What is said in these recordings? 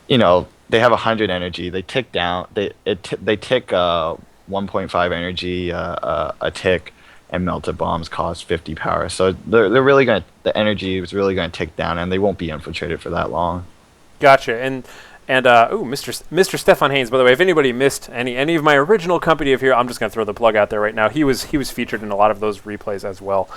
they have 100 energy. They tick down. They tick 1.5 energy a tick, and melted bombs cost 50 power. So they're really gonna the energy is really gonna tick down, and they won't be infiltrated for that long. Gotcha. And Mr. Stefan Haynes. By the way, if anybody missed any of my original company of here, I'm just gonna throw the plug out there right now. He was featured in a lot of those replays as well.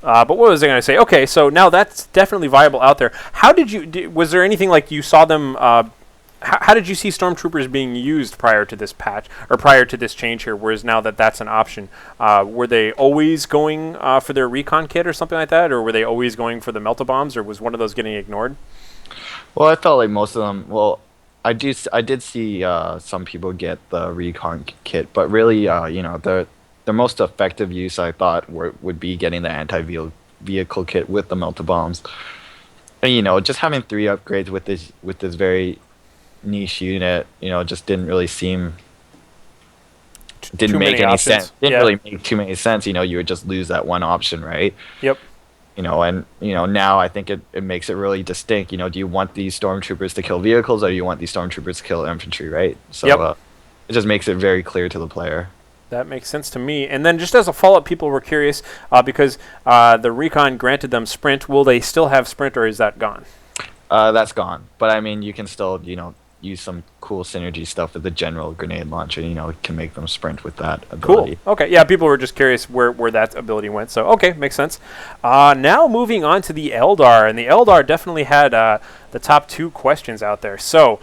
But what was I going to say? Okay, so now that's definitely viable out there. How did you? Was there anything like you saw them? How did you see stormtroopers being used prior to this patch or prior to this change here? Whereas now that that's an option, were they always going for their recon kit or something like that, or were they always going for the melta bombs, or was one of those getting ignored? Well, I felt like most of them. Well, I did see some people get the recon kit, but really, the most effective use I thought would be getting the anti-vehicle kit with the melta bombs. And just having three upgrades with this very niche unit, just didn't Too make many any options. sense. Didn't Yeah. really make too many sense. You would just lose that one option, right? Yep. And now I think it makes it really distinct. Do you want these stormtroopers to kill vehicles, or do you want these stormtroopers to kill infantry, right? So Yep. it just makes it very clear to the player. That makes sense to me. And then just as a follow-up, people were curious because the recon granted them sprint. Will they still have sprint, or is that gone? That's gone. But I mean, you can still, use some cool synergy stuff with the general grenade launcher. It can make them sprint with that ability. Cool. Okay. Yeah, people were just curious where that ability went. So, okay, makes sense. Now moving on to the Eldar. And the Eldar definitely had the top two questions out there. So,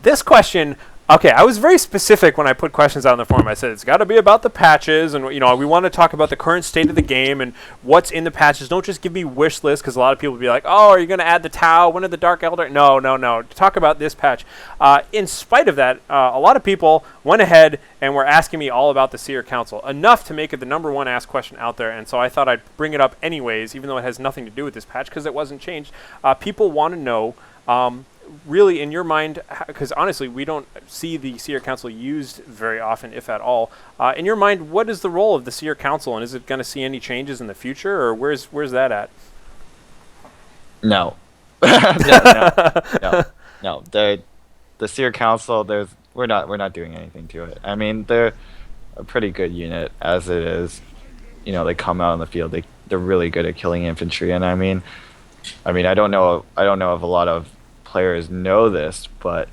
this question... Okay, I was very specific when I put questions out in the forum. I said it's got to be about the patches, and we want to talk about the current state of the game and what's in the patches. Don't just give me wish lists, because a lot of people will be like, "Oh, are you going to add the Tau? When are the Dark Elder?" No, no, no. Talk about this patch. In spite of that, a lot of people went ahead and were asking me all about the Seer Council, enough to make it the number one asked question out there. And so I thought I'd bring it up anyways, even though it has nothing to do with this patch because it wasn't changed. People want to know. Really, in your mind, because honestly, we don't see the Seer Council used very often, if at all. In your mind, what is the role of the Seer Council, and is it going to see any changes in the future, or where's that at? No. No. The Seer Council, we're not doing anything to it. I mean, they're a pretty good unit as it is. They come out on the field. They're really good at killing infantry, and I mean, I don't know if a lot of players know this, but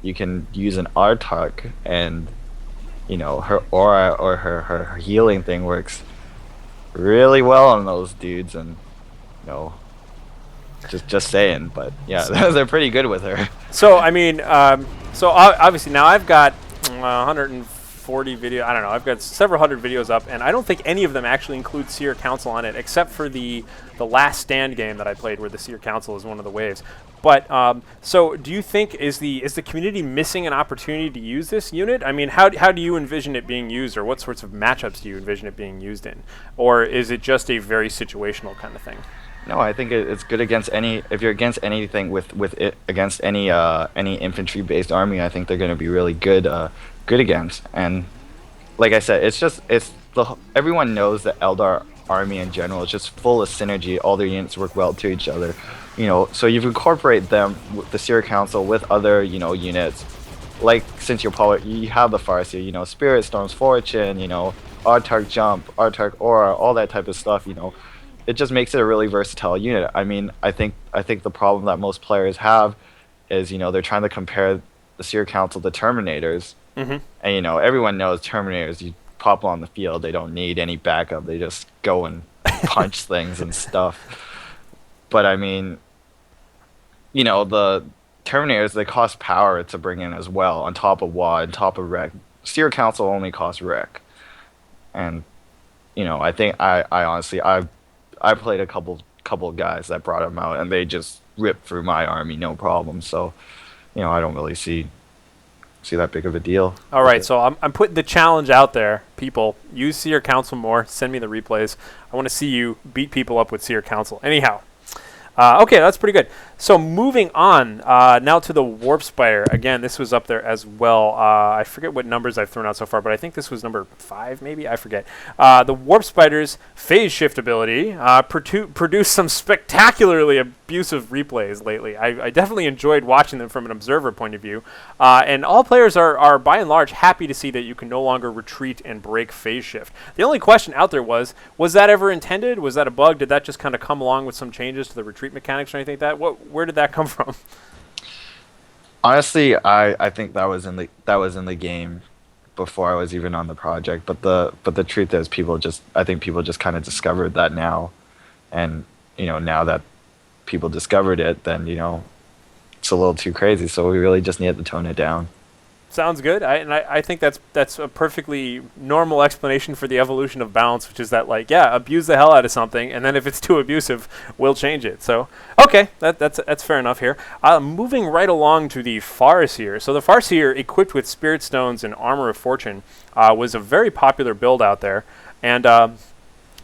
you can use an Artark, and her aura or her healing thing works really well on those dudes, and just saying, but yeah, they're pretty good with her. So I mean, obviously now I've got 140 video. I don't know. I've got several hundred videos up, and I don't think any of them actually include Seer Council on it, except for the Last Stand game that I played, where the Seer Council is one of the waves. But so, do you think is the community missing an opportunity to use this unit? I mean, how do you envision it being used, or what sorts of matchups do you envision it being used in, or is it just a very situational kind of thing? No, I think it's good against any. If you're against anything with it against any infantry based army, I think they're going to be really good against. And like I said, everyone knows that Eldar army in general is just full of synergy. All their units work well to each other. So you incorporate them with the Seer Council with other units. Like since you have the Farseer, Spirit Storm's Fortune, Artark Jump, Artark Aura, all that type of stuff. It just makes it a really versatile unit. I mean, I think the problem that most players have is they're trying to compare the Seer Council to Terminators, and everyone knows Terminators. You pop on the field, they don't need any backup. They just go and punch things and stuff. But I mean, the Terminators, they cost power to bring in as well, on top of WAD, on top of Wreck. Seer Council only costs Wreck, and I think I honestly I played a couple of guys that brought them out, and they just ripped through my army no problem. So, I don't really see that big of a deal. All right, so I'm putting the challenge out there. People, use Seer Council more. Send me the replays. I want to see you beat people up with Seer Council. Anyhow, Okay, that's pretty good. So moving on now to the Warp Spider. Again, this was up there as well. I forget what numbers I've thrown out so far, but I think this was number 5, maybe? I forget. The Warp Spider's phase shift ability produced some spectacularly abusive replays lately. I definitely enjoyed watching them from an observer point of view. And all players are, by and large, happy to see that you can no longer retreat and break phase shift. The only question out there was that ever intended? Was that a bug? Did that just kind of come along with some changes to the retreat mechanics or anything like that? Where did that come from? Honestly, I think that was in the game before I was even on the project. But the truth is, I think people just kind of discovered that now, and now that people discovered it, then it's a little too crazy. So we really just need to tone it down. Sounds good. I think that's a perfectly normal explanation for the evolution of balance, which is that, like, yeah, abuse the hell out of something, and then if it's too abusive, we'll change it. So, okay, that's fair enough here. Moving right along to the Farseer. So the Farseer, equipped with Spirit Stones and Armor of Fortune, was a very popular build out there, and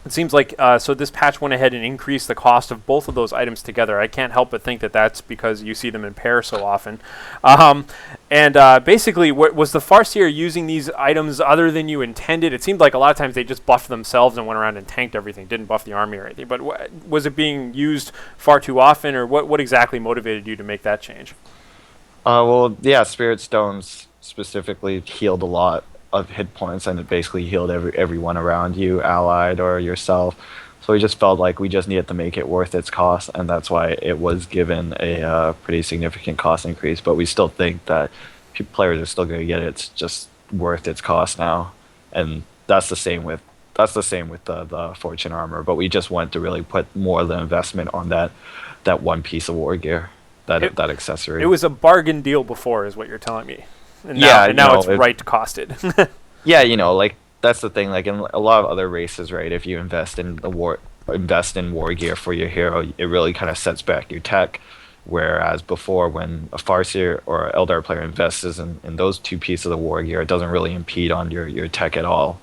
it seems like so this patch went ahead and increased the cost of both of those items together. I can't help but think that that's because you see them in pair so often. Basically, was the Farseer using these items other than you intended? It seemed like a lot of times they just buffed themselves and went around and tanked everything, didn't buff the army or anything. But was it being used far too often, or what exactly motivated you to make that change? Well, yeah, Spirit Stones specifically healed a lot of hit points, and it basically healed everyone around you, allied or yourself. So we just felt like we just needed to make it worth its cost, and that's why it was given a pretty significant cost increase. But we still think that players are still going to get it. It's just worth its cost now, and that's the same with the Fortune armor. But we just want to really put more of the investment on that one piece of war gear, that accessory. It was a bargain deal before, is what you're telling me. And now it's right costed. Yeah, like that's the thing. Like in a lot of other races, right? If you invest in war gear for your hero, it really kind of sets back your tech. Whereas before, when a Farseer or Eldar player invests in those two pieces of the war gear, it doesn't really impede on your tech at all.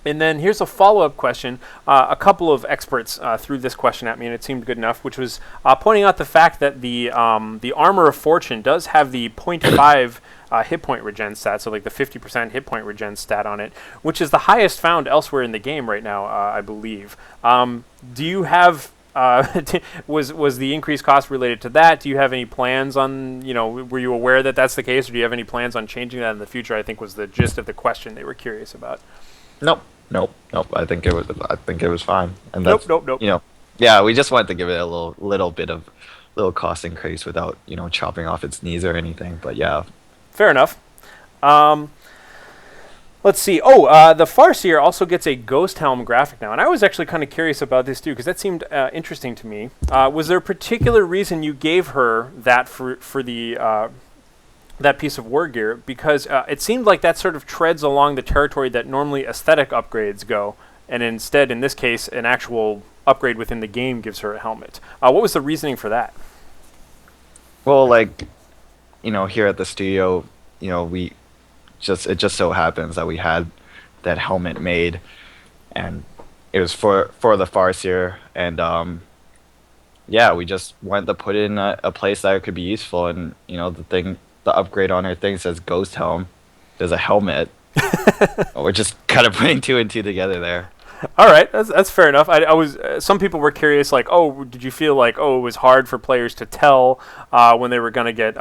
And then here's a follow-up question. A couple of experts threw this question at me, and it seemed good enough, which was pointing out the fact that the Armor of Fortune does have the 0.5 hit point regen stat, so like the 50% hit point regen stat on it, which is the highest found elsewhere in the game right now, I believe. Do you have... was the increased cost related to that? Do you have any plans on, were you aware that that's the case, or do you have any plans on changing that in the future? I think was the gist of the question they were curious about. Nope. I think it was fine. And that's, nope. Yeah, we just wanted to give it a little bit of cost increase without chopping off its knees or anything. But yeah, fair enough. Let's see. The Farseer also gets a Ghost Helm graphic now, and I was actually kind of curious about this too because that seemed interesting to me. Was there a particular reason you gave her that for the that piece of war gear? Because it seemed like that sort of treads along the territory that normally aesthetic upgrades go, and instead, in this case, an actual upgrade within the game gives her a helmet. What was the reasoning for that? Well, here at the studio, it just so happens that we had that helmet made, and it was for the Farseer, and we just wanted to put it in a place that it could be useful, and the upgrade on her thing says Ghost Helm. There's a helmet. We're just kind of putting two and two together there. All right, that's fair enough. I was some people were curious, like, did you feel like, it was hard for players to tell when they were going to get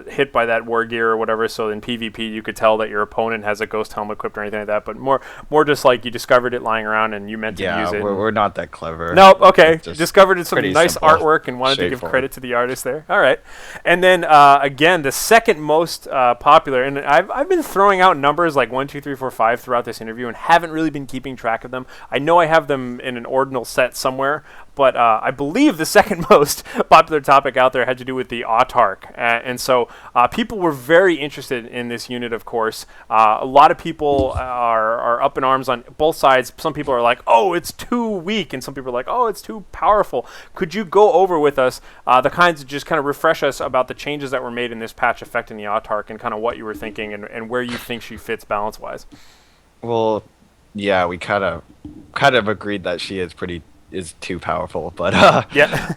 hit by that war gear or whatever? So in PvP, you could tell that your opponent has a ghost helmet equipped or anything like that. But more just like you discovered it lying around and you meant to use it. Yeah, we're not that clever. No, okay. Discovered some nice simple, artwork and wanted to give credit to the artist there. All right, and then again, the second most popular, and I've been throwing out numbers like 1, 2, 3, 4, 5 throughout this interview and haven't really been keeping track of them. I know I have them in an ordinal set somewhere, but I believe the second most popular topic out there had to do with the Autarch. And so people were very interested in this unit, of course. A lot of people are up in arms on both sides. Some people are like, it's too weak, and some people are like, it's too powerful. Could you go over with us the kinds of, just kind of refresh us about the changes that were made in this patch affecting the Autarch and kind of what you were thinking and where you think she fits balance-wise? Well, yeah, we kind of agreed that she is too powerful, but yeah.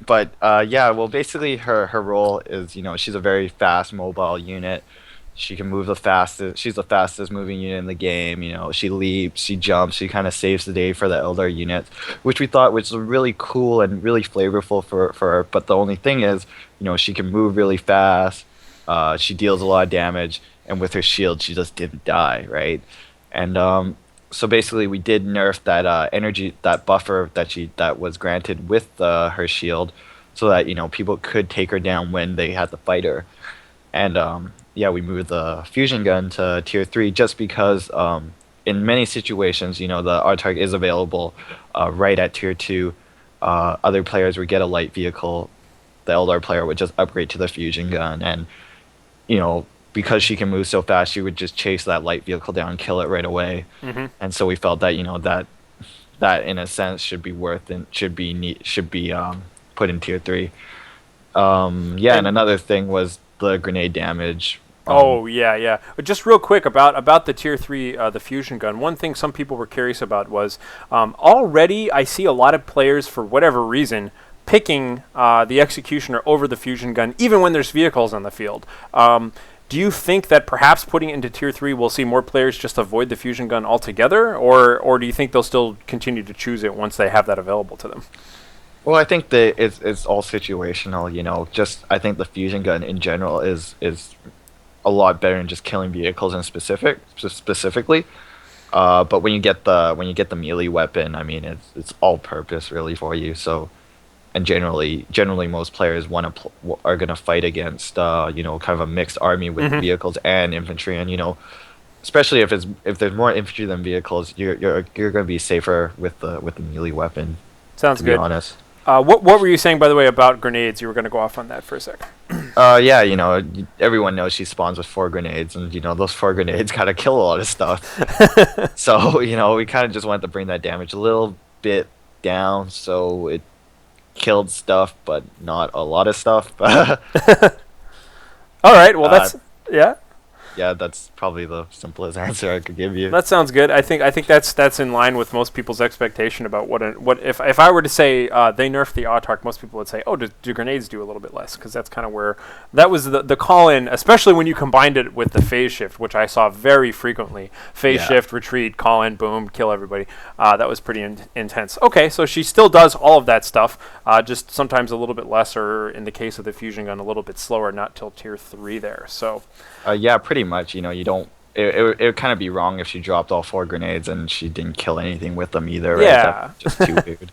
But yeah, well, basically her role is, she's a very fast mobile unit. She can move the fastest. She's the fastest moving unit in the game. She leaps, she jumps, she kind of saves the day for the Eldar units, which we thought was really cool and really flavorful for her. But the only thing is, she can move really fast. She deals a lot of damage, and with her shield, she just didn't die, right? And so basically, we did nerf that energy, that buffer that was granted with her shield, so that people could take her down when they had to fight her. And yeah, we moved the fusion gun to tier 3 just because in many situations, the Artark is available right at tier 2. Other players would get a light vehicle. The Eldar player would just upgrade to the fusion gun, and because she can move so fast, she would just chase that light vehicle down and kill it right away. And so we felt that that in a sense should be worth and should be put in tier 3. Yeah, and another thing was the grenade damage. Oh yeah. Just real quick about the tier 3, the fusion gun. One thing some people were curious about was already I see a lot of players for whatever reason picking the executioner over the fusion gun, even when there's vehicles on the field. Do you think that perhaps putting it into tier 3 we'll see more players just avoid the fusion gun altogether, or do you think they'll still continue to choose it once they have that available to them? Well, I think that it's all situational. Just I think the fusion gun in general is a lot better than just killing vehicles in specifically. But when you get the melee weapon, I mean it's all purpose really for you. So, and generally most players are gonna fight against kind of a mixed army with vehicles and infantry, and especially if there's more infantry than vehicles, you're gonna be safer with the melee weapon. Sounds to good. be honest. What were you saying, by the way, about grenades? You were going to go off on that for a sec. Yeah, everyone knows she spawns with 4 grenades, and those 4 grenades gotta kill a lot of stuff. So we kind of just wanted to bring that damage a little bit down, so it killed stuff, but not a lot of stuff. All right, well yeah. Yeah, that's probably the simplest answer I could give you. That sounds good. I think that's in line with most people's expectation about what if I were to say they nerfed the Autark, most people would say, oh, do grenades do a little bit less? Because that's kind of where that was the call in, especially when you combined it with the phase shift, which I saw very frequently. Phase shift, retreat, call in, boom, kill everybody. That was pretty intense. Okay, so she still does all of that stuff, just sometimes a little bit less, or in the case of the fusion gun, a little bit slower, not till tier 3 there. So. Yeah, pretty much. You don't. It would kind of be wrong if she dropped all 4 grenades and she didn't kill anything with them either. Right? Yeah, that's just too weird.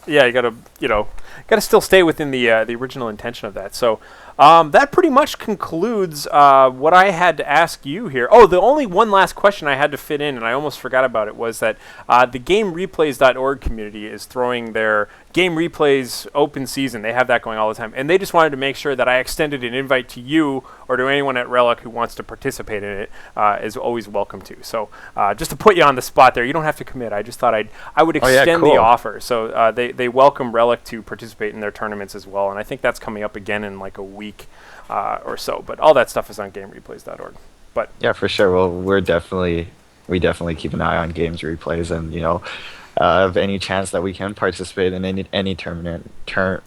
Yeah, you gotta still stay within the original intention of that. So that pretty much concludes what I had to ask you here. Oh, the only one last question I had to fit in, and I almost forgot about it, was that the GameReplays.org community is throwing their Game Replays open season. They have that going all the time, and they just wanted to make sure that I extended an invite to you or to anyone at Relic who wants to participate in it. Is always welcome to. So just to put you on the spot there, you don't have to commit. I just thought I would extend the offer. So they welcome Relic to participate in their tournaments as well, and I think that's coming up again in like a week or so. But all that stuff is on GameReplays.org. But yeah, for sure. Well, we definitely keep an eye on games replays, and of any chance that we can participate in any tournament. There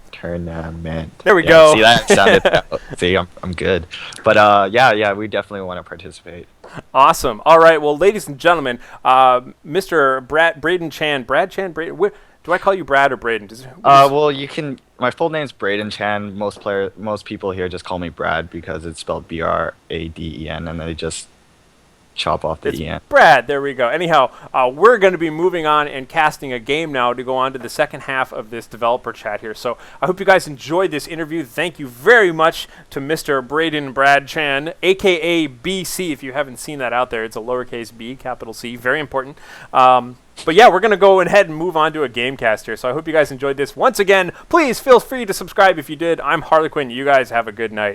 we go. See, that sounded. See, I'm good. But yeah, we definitely want to participate. Awesome. All right. Well, ladies and gentlemen, Mr. Braden Chane. Braden. Do I call you Brad or Braden? Well, you can. My full name's Braden Chane. Most people here just call me Brad because it's spelled Braden, and they just chop off the EN. Brad, there we go. Anyhow, we're going to be moving on and casting a game now to go on to the second half of this developer chat here. So I hope you guys enjoyed this interview. Thank you very much to Mr. Braden Brad Chane, a.k.a. BC, if you haven't seen that out there. It's a lowercase b, capital C, very important. But yeah, we're going to go ahead and move on to a game cast here. So I hope you guys enjoyed this. Once again, please feel free to subscribe if you did. I'm Harlequin. You guys have a good night.